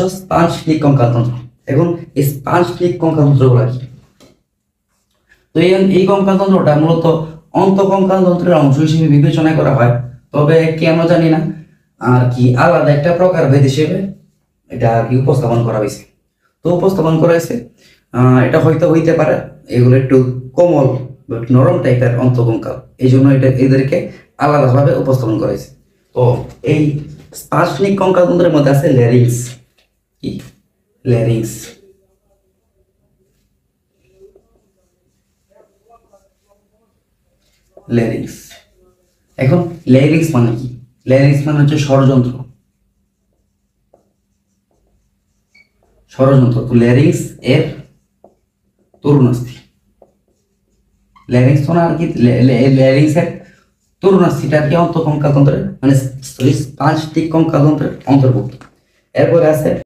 আসো sponge click কঙ্কালতন্ত্র। এখন এই স্পাঞ্জ ক্লিক কঙ্কালতন্ত্রগুলো কি? তো এই কঙ্কালতন্ত্রটা মূলত অন্তঃকঙ্কালতন্ত্রের অংশ হিসেবে বিবেচনা করা হয়, তবে কেন জানি না আর কি আলাদা একটা প্রকারভেদ হিসেবে এটা আর কি উপস্থাপন করা হয়েছে। তো উপস্থাপন করা হয়েছে এটা হয়তো হইতে পারে এগুলো একটু কোমল নরম টাইপের অন্তঃকঙ্কাল, এই জন্য এদেরকে আলাদাভাবে উপস্থাপন করা হয়েছে। তো এই স্পাঞ্জনিক কঙ্কালতন্ত্রের মধ্যে আছে ল্যারিংস। কি? ল্যারিংস। ল্যারিংস। এখন ল্যারিংস মানে কি? ল্যারিংস মানে হচ্ছে ষড়যন্ত্র। ষড়যন্ত্র। তো ল্যারিংস এর তরুণাস্থি। ল্যারিংস তো না আর কি, ল্যারিংস এর তরুণাস্থিটা আর কি অন্তঃকঙ্কালতন্ত্রের মানে স্পাঞ্জনিক কঙ্কালতন্ত্রের অন্তর্ভুক্ত। এরপরে আছে